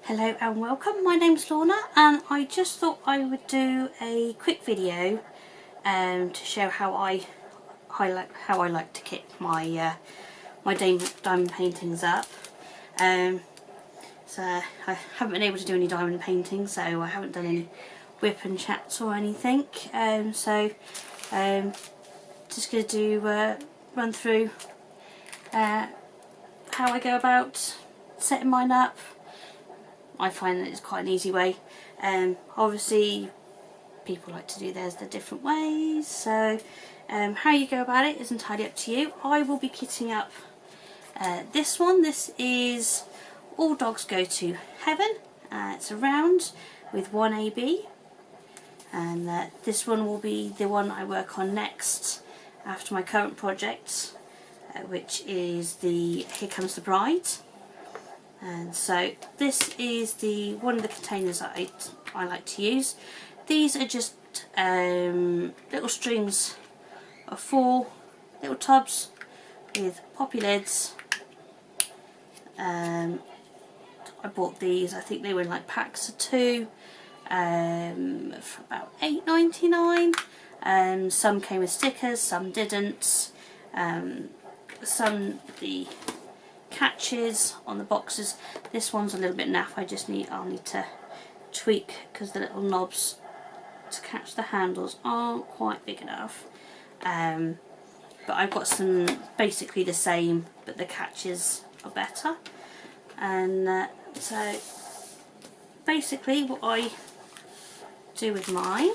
Hello and welcome, my name's Lorna and I just thought I would do a quick video to show how I like to kit my my diamond paintings up. So I haven't been able to do any diamond painting, so I haven't done any whip and chats or anything. Just going to do run through how I go about setting mine up. I find that it's quite an easy way. Obviously people like to do theirs the different ways, so how you go about it is entirely up to you. I will be kitting up this one. This is All Dogs Go to Heaven. It's a round with one AB, and this one will be the one I work on next after my current project, which is the Here Comes the Bride. And so this is one of the containers that I like to use. These are just little strings of 4 little tubs with poppy lids. I bought these, I think they were in like packs of 2 for about $8.99. Some came with stickers, some didn't. The catches on the boxes. This one's a little bit naff. I'll need to tweak because the little knobs to catch the handles aren't quite big enough. But I've got some basically the same, but the catches are better. And so basically what I do with mine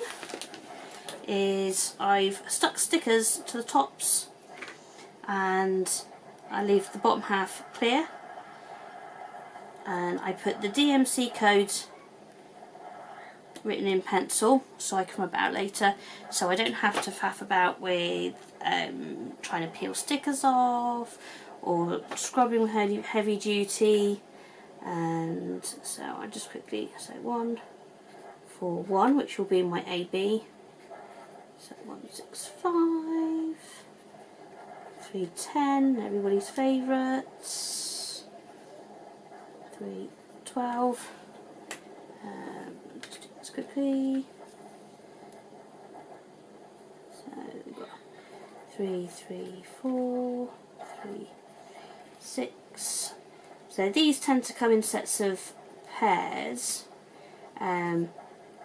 is I've stuck stickers to the tops and I leave the bottom half clear, and I put the DMC code written in pencil so I can rub it out later, so I don't have to faff about with trying to peel stickers off or scrubbing with heavy duty. And so I just quickly say 141, which will be my AB, so 165, 310, everybody's favourites, 312, just do this quickly, so we've got 3, 3, 4, 3, 6, so these tend to come in sets of pairs,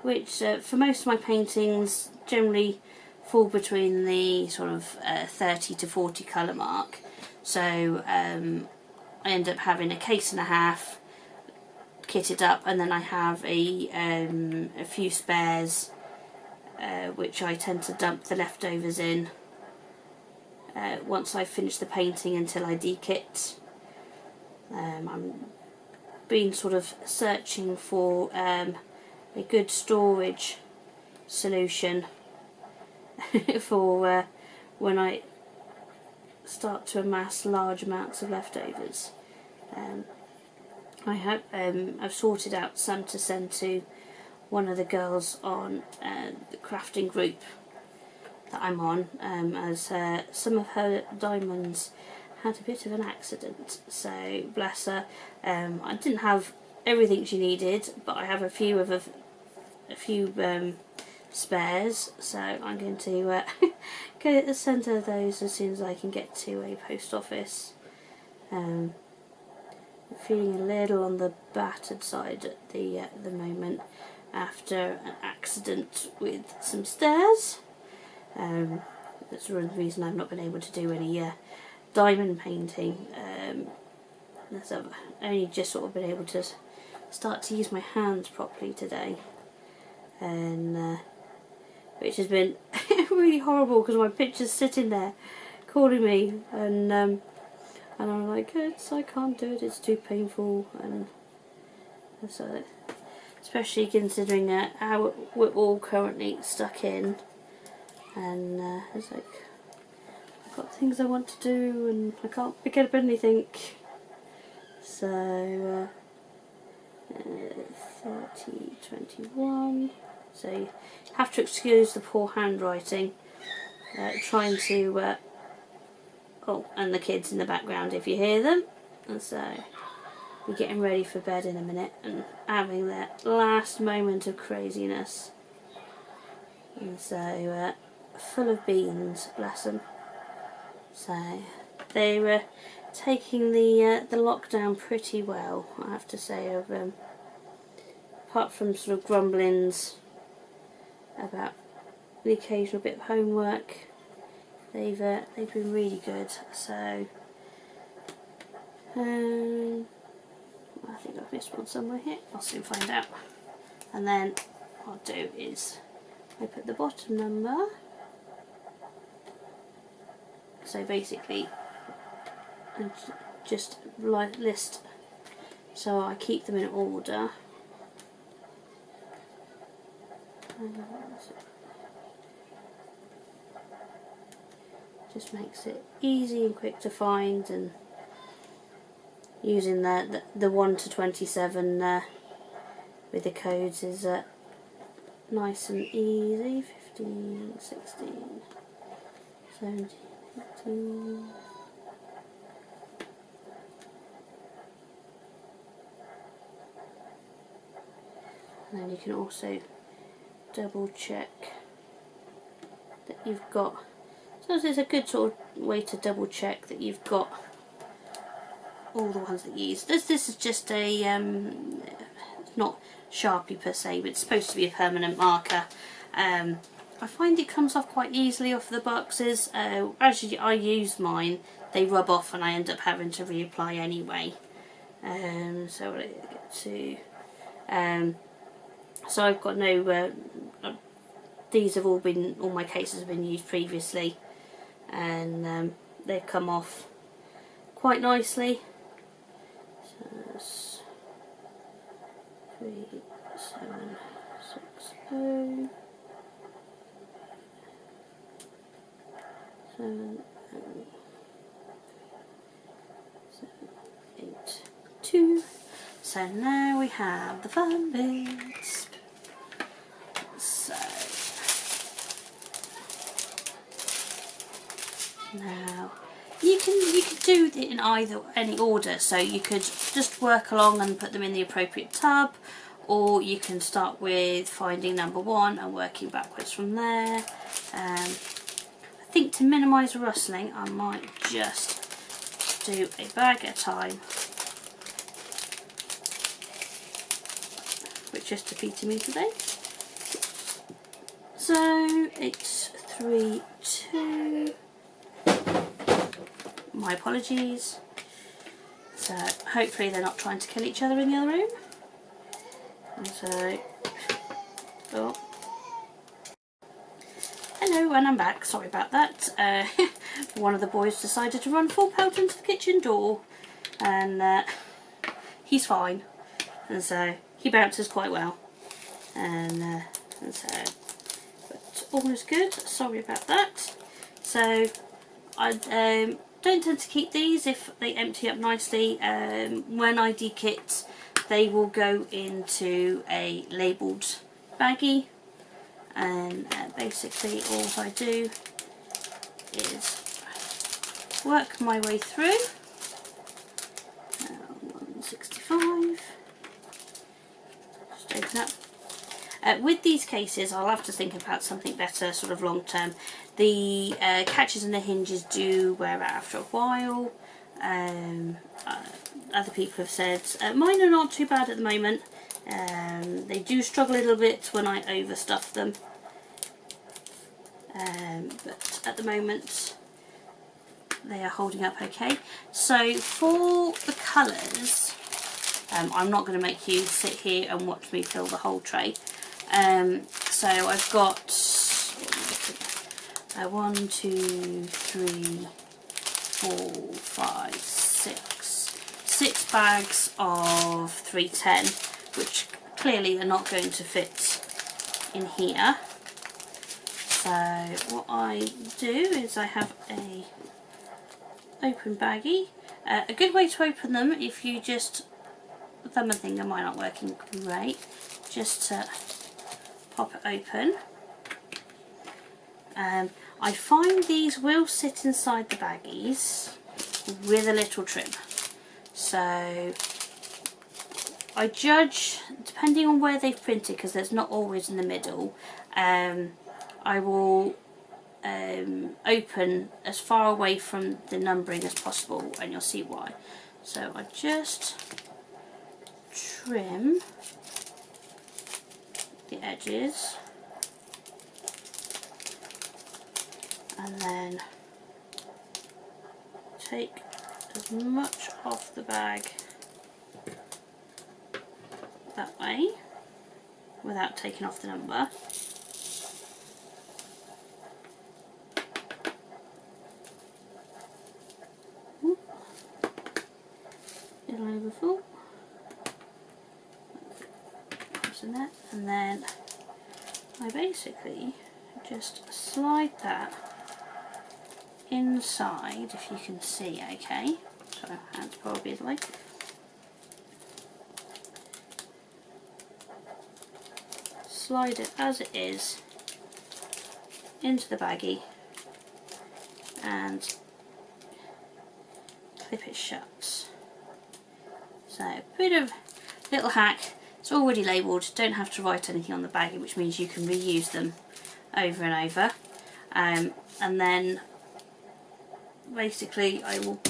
which for most of my paintings generally fall between the sort of 30 to 40 colour mark. So I end up having a case and a half kitted up, and then I have a few spares which I tend to dump the leftovers in once I've finished the painting until I dekit. I'm been sort of searching for a good storage solution for when I start to amass large amounts of leftovers. I've sorted out some to send to one of the girls on the crafting group that I'm on, as some of her diamonds had a bit of an accident, so bless her. I didn't have everything she needed, but I have a few spares, so I'm going to go send her those as soon as I can get to a post office. I'm feeling a little on the battered side at the moment after an accident with some stairs. That's the reason I've not been able to do any diamond painting. So I've only just sort of been able to start to use my hands properly today, and which has been really horrible because my picture's sitting there calling me, and I'm like, I can't do it, it's too painful. And so, especially considering how we're all currently stuck in, and it's like I've got things I want to do and I can't pick up anything. So 30, 21. So you have to excuse the poor handwriting. Trying to oh, and the kids in the background if you hear them. And so be getting ready for bed in a minute and having that last moment of craziness. And so, full of beans, bless them. So, they were taking the lockdown pretty well, I have to say, of apart from sort of grumblings about the occasional bit of homework, they've been really good. So I think I've missed one somewhere here. I'll soon find out. And then what I'll do is I put the bottom number. So basically, I just list, so I keep them in order. Just makes it easy and quick to find, and using the 1 to 27 with the codes is nice and easy. 15, 16, 17, 18. And then you can also double check that you've got, so there's a good sort of way to double check that you've got all the ones that you use. This is just a not Sharpie per se, but it's supposed to be a permanent marker. I find it comes off quite easily off the boxes. Actually, I use mine, they rub off and I end up having to reapply anyway. So what did I get to? So I've got no, these have all my cases have been used previously, and they've come off quite nicely. So that's 3, 7, 6, 0, 7, 7, 8, 2. So now we have the fun bits. So now you can do it in any order. So you could just work along and put them in the appropriate tub, or you can start with finding number 1 and working backwards from there. I think to minimise rustling, I might just do a bag at a time, which just defeated me today. So it's 3, 2. My apologies. So hopefully they're not trying to kill each other in the other room. And so, oh. Hello, and I'm back. Sorry about that. One of the boys decided to run full pelt into the kitchen door, and he's fine. And so he bounces quite well. And so, but all is good. Sorry about that. So I don't tend to keep these if they empty up nicely. When I dekit, they will go into a labelled baggie, and basically all I do is work my way through. 165. Just open up. With these cases, I'll have to think about something better, sort of long term. The catches and the hinges do wear out after a while. Other people have said mine are not too bad at the moment. They do struggle a little bit when I overstuff them, but at the moment they are holding up okay. So for the colours, I'm not going to make you sit here and watch me fill the whole tray. So I've got 1, 2, 3, 4, 5, 6 bags of 310, which clearly are not going to fit in here. So what I do is I have a open baggie. A good way to open them, if you just, thumb and finger might not working great, just to pop it open. I find these will sit inside the baggies with a little trim. So I judge depending on where they've printed, because there's not always in the middle. I will open as far away from the numbering as possible, and you'll see why. So I just trim the edges, and then take as much off the bag that way without taking off the number. Little overfull. In that, and then I basically just slide that inside, if you can see, okay? So hands probably the way. Slide it as it is into the baggie and clip it shut. So a bit of little hack. It's already labelled, don't have to write anything on the baggie, which means you can reuse them over and over. And then basically I will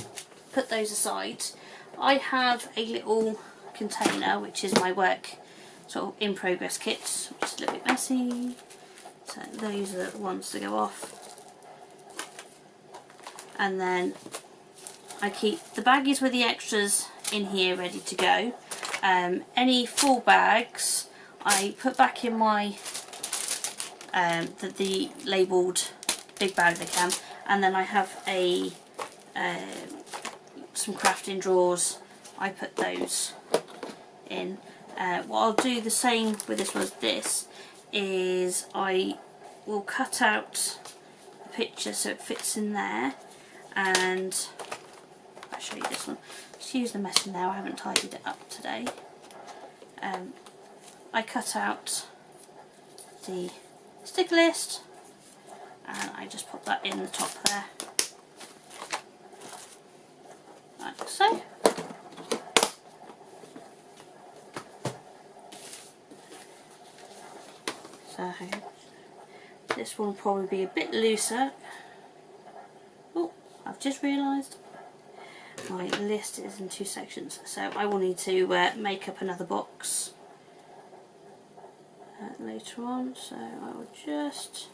put those aside. I have a little container which is my work sort of in progress kit, which is a little bit messy. So those are the ones to go off. And then I keep the baggies with the extras in here ready to go. Any full bags I put back in my the labelled big bag they can, and then I have a some crafting drawers. I put those in. What I'll do the same with this one as this is I will cut out the picture so it fits in there, and I'll show you this one. Excuse the mess in there, I haven't tidied it up today. I cut out the sticker list and I just put that in the top there, like so. So this one will probably be a bit looser. Oh, I've just realised my list is in 2 sections, so I will need to make up another box later on, so I will just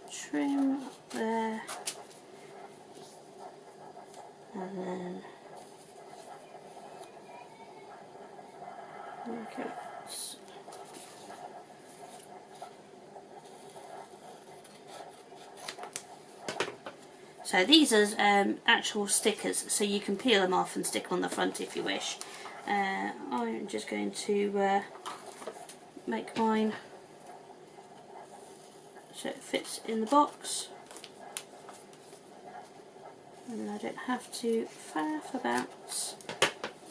trim up there, and then make it so these are actual stickers, so you can peel them off and stick them on the front if you wish. I'm just going to make mine so it fits in the box, and I don't have to faff about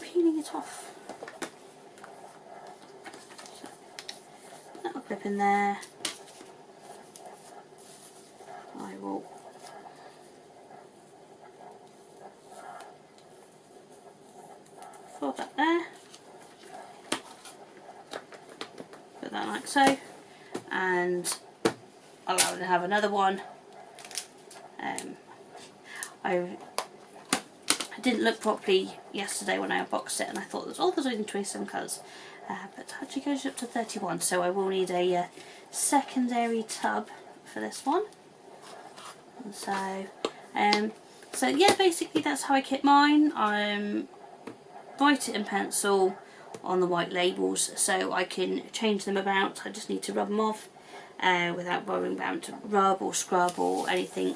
peeling it off. So that'll clip in there. I will fold that there, put that like so, and I'll have another one. I didn't look properly yesterday when I unboxed it, and I thought there's only 27 colours, but it actually goes up to 31, so I will need a secondary tub for this one. And so yeah, basically that's how I kit mine. Write it in pencil on the white labels so I can change them about. I just need to rub them off without worrying about to rub or scrub or anything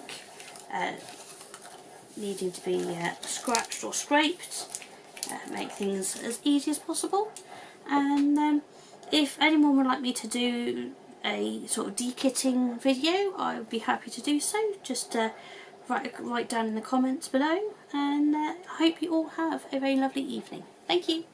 needing to be scratched or scraped. Make things as easy as possible. And if anyone would like me to do a sort of de-kitting video, I would be happy to do so. Just write down in the comments below, and I hope you all have a very lovely evening. Thank you.